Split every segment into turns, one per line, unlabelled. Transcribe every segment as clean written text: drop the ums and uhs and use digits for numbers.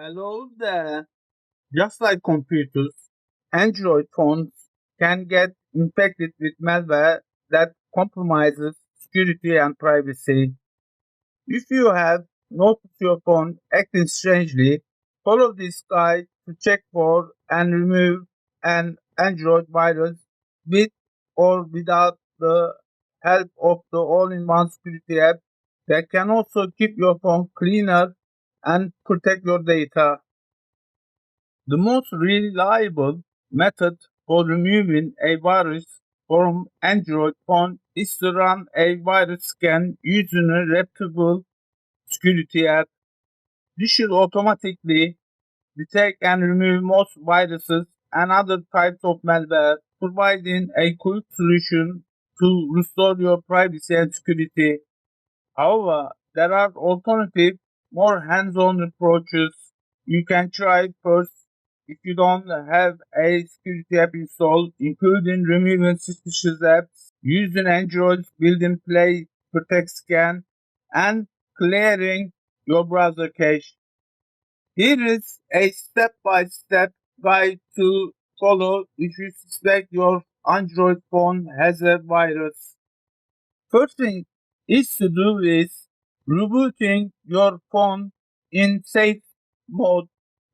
Hello there. Just like computers, Android phones can get infected with malware that compromises security and privacy. If you have noticed your phone acting strangely, follow this guide to check for and remove an Android virus with or without the help of the all-in-one security app that can also keep your phone cleaner and protect your data. The most reliable method for removing a virus from Android phone is to run a virus scan using a reputable security app. This should automatically detect and remove most viruses and other types of malware, providing a quick solution to restore your privacy and security. However, there are alternative, more hands-on approaches you can try first if you don't have a security app installed, including removing suspicious apps, using Android's built-in Play Protect Scan, and clearing your browser cache. Here is a step-by-step guide to follow if you suspect your Android phone has a virus. First thing is to do is rebooting your phone in safe mode,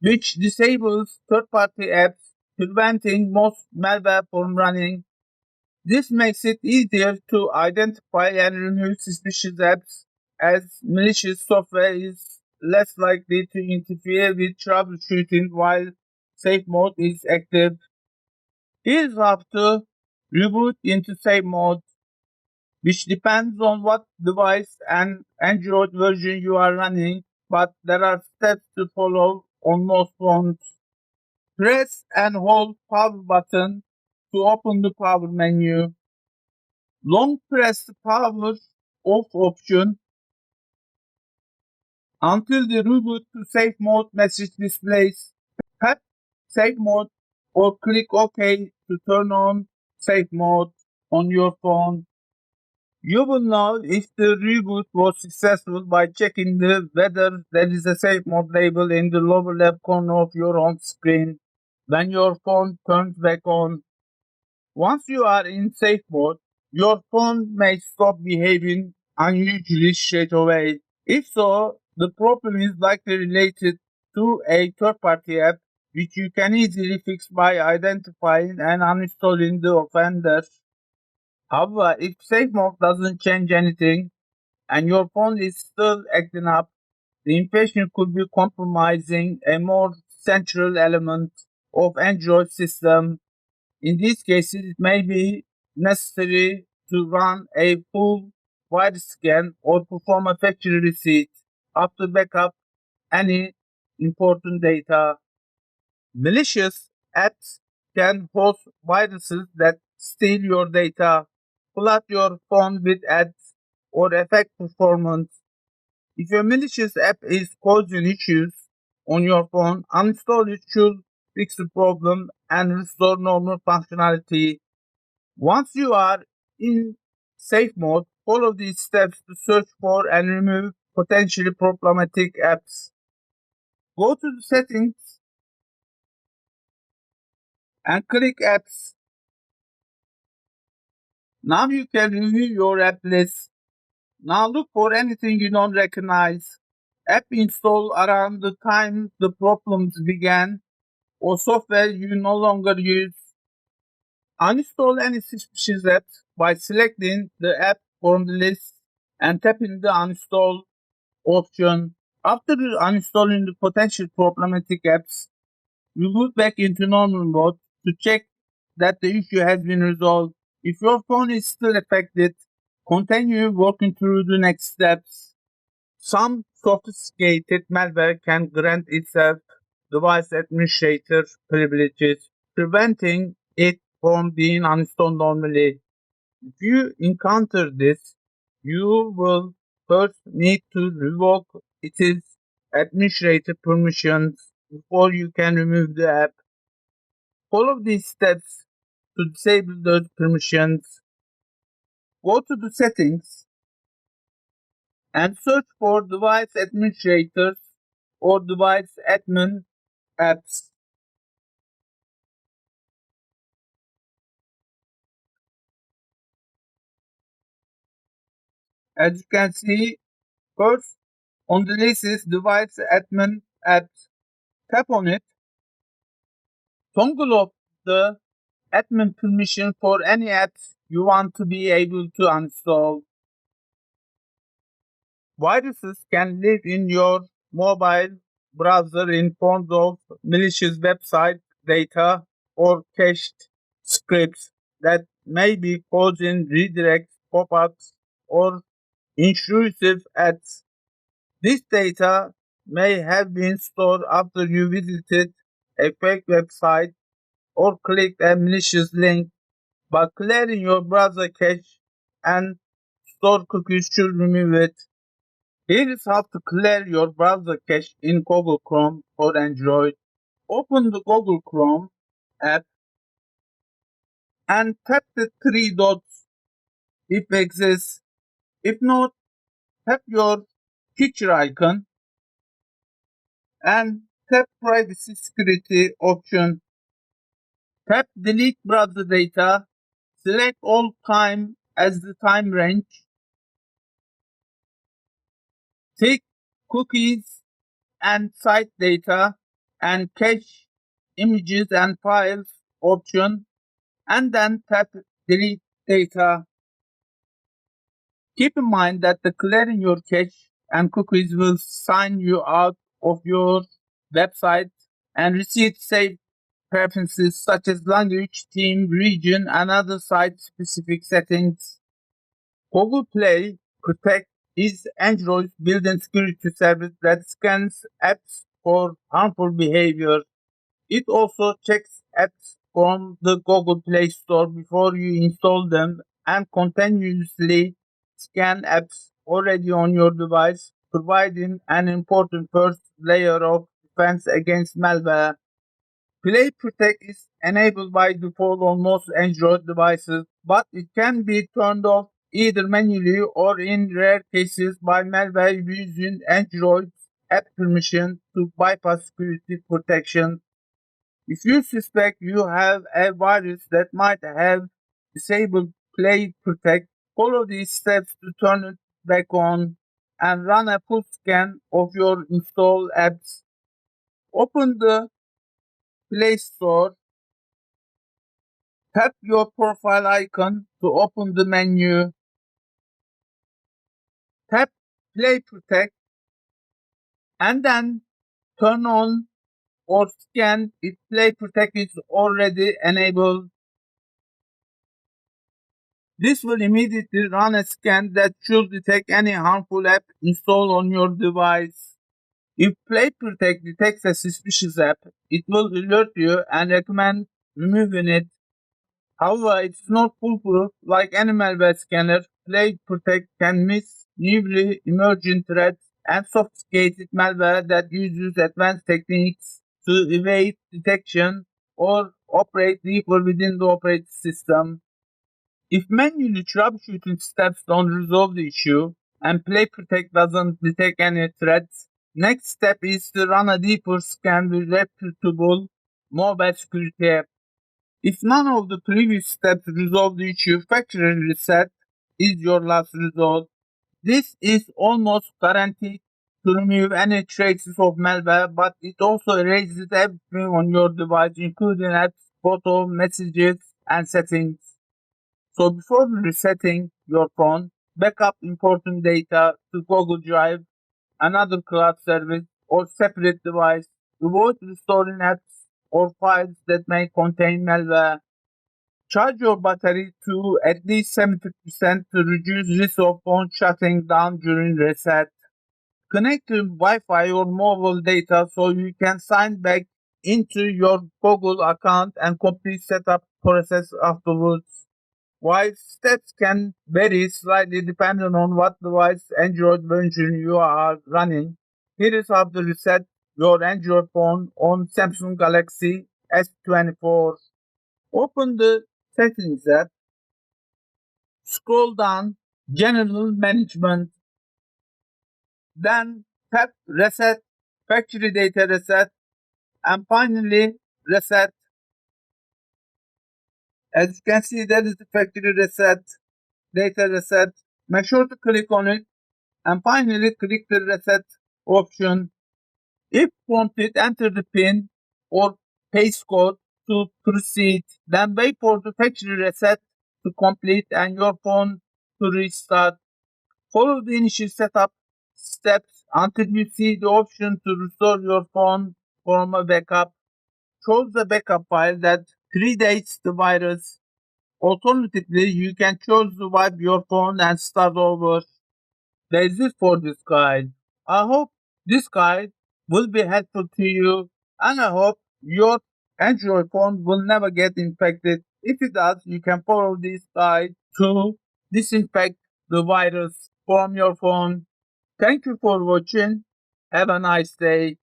which disables third-party apps, preventing most malware from running. This makes it easier to identify and remove suspicious apps, as malicious software is less likely to interfere with troubleshooting while safe mode is active. Here's how to reboot into safe mode, which depends on what device and Android version you are running, but there are steps to follow on most phones. Press and hold power button to open the power menu. Long press the power off option until the reboot to safe mode message displays. Tap safe mode or click OK to turn on safe mode on your phone. You will know if the reboot was successful by checking whether there is a safe mode label in the lower left corner of your home screen when your phone turns back on. Once you are in safe mode, your phone may stop behaving unusually straight away. If so, the problem is likely related to a third-party app, which you can easily fix by identifying and uninstalling the offender. However, if safe mode doesn't change anything and your phone is still acting up, the infection could be compromising a more central element of Android system. In these cases, it may be necessary to run a full virus scan or perform a factory reset after backup any important data. Malicious apps can host viruses that steal your data, flood your phone with ads, or affect performance. If a malicious app is causing issues on your phone, uninstall it should fix the problem and restore normal functionality. Once you are in safe mode, follow these steps to search for and remove potentially problematic apps. Go to the settings and click apps. Now you can review your app list. Now look for anything you don't recognize. App install around the time the problems began or software you no longer use. Uninstall any suspicious apps by selecting the app from the list and tapping the uninstall option. After uninstalling the potential problematic apps, you boot back into normal mode to check that the issue has been resolved. If your phone is still affected, continue working through the next steps. Some sophisticated malware can grant itself device administrator privileges, preventing it from being uninstalled normally. If you encounter this, you will first need to revoke its administrator permissions before you can remove the app. Follow these steps to disable those permissions. Go to the settings and search for device administrators. or device admin apps. As you can see, first on the list is device admin apps. Tap on it, toggle off the admin permission for any apps you want to be able to uninstall. Viruses can live in your mobile browser in forms of malicious website data or cached scripts that may be causing redirects, pop-ups, or intrusive ads. This data may have been stored after you visited a fake website or clicked a malicious link, but clearing your browser cache and store cookies should remove it. Here is how to clear your browser cache in Google Chrome for Android. Open the Google Chrome app and tap the three dots if exists. If not, tap your picture icon and tap privacy security option. Tap delete browser data. Select all time as the time range. Tick cookies and site data and cache images and files option and then tap delete data. Keep in mind that the clearing your cache and cookies will sign you out of your website and reset save preferences such as language, theme, region, and other site-specific settings. Google Play Protect is Android's built-in security service that scans apps for harmful behavior. It also checks apps from the Google Play Store before you install them and continuously scan apps already on your device, providing an important first layer of defense against malware. Play Protect is enabled by default on most Android devices, but it can be turned off either manually or in rare cases by malware using Android's app permission to bypass security protection. If you suspect you have a virus that might have disabled Play Protect, follow these steps to turn it back on and run a full scan of your installed apps. Open the Play Store, tap your profile icon to open the menu, tap Play Protect, and then turn on or scan if Play Protect is already enabled. This will immediately run a scan that should detect any harmful app installed on your device. If Play Protect detects a suspicious app, it will alert you and recommend removing it. However, it's not foolproof. Like any malware scanner, Play Protect can miss newly emerging threats and sophisticated malware that uses advanced techniques to evade detection or operate deeper within the operating system. If manually troubleshooting steps don't resolve the issue and Play Protect doesn't detect any threats, next step is to run a deeper scan with reputable mobile security app. If none of the previous steps resolve the issue, factory reset is your last resort. This is almost guaranteed to remove any traces of malware, but it also erases everything on your device, including apps, photos, messages, and settings. So before resetting your phone, backup important data to Google Drive, another cloud service, or separate device. Avoid restoring apps or files that may contain malware. Charge your battery to at least 70% to reduce risk of phone shutting down during reset. Connect to Wi-Fi or mobile data so you can sign back into your Google account and complete setup process afterwards. While steps can vary slightly depending on what device Android version you are running, here is how to reset your Android phone on Samsung Galaxy S24. Open the Settings app, scroll down General Management, then tap Reset factory data reset, and finally reset. As you can see, that is the factory reset, data reset. Make sure to click on it and finally click the reset option. If prompted, enter the PIN or paste code to proceed. Then wait for the factory reset to complete and your phone to restart. Follow the initial setup steps until you see the option to restore your phone from a backup. Choose the backup file that predates the virus. Alternatively, you can choose to wipe your phone and start over. That is it for this guide. I hope this guide will be helpful to you and I hope your Android phone will never get infected. If it does, you can follow this guide to disinfect the virus from your phone. Thank you for watching. Have a nice day.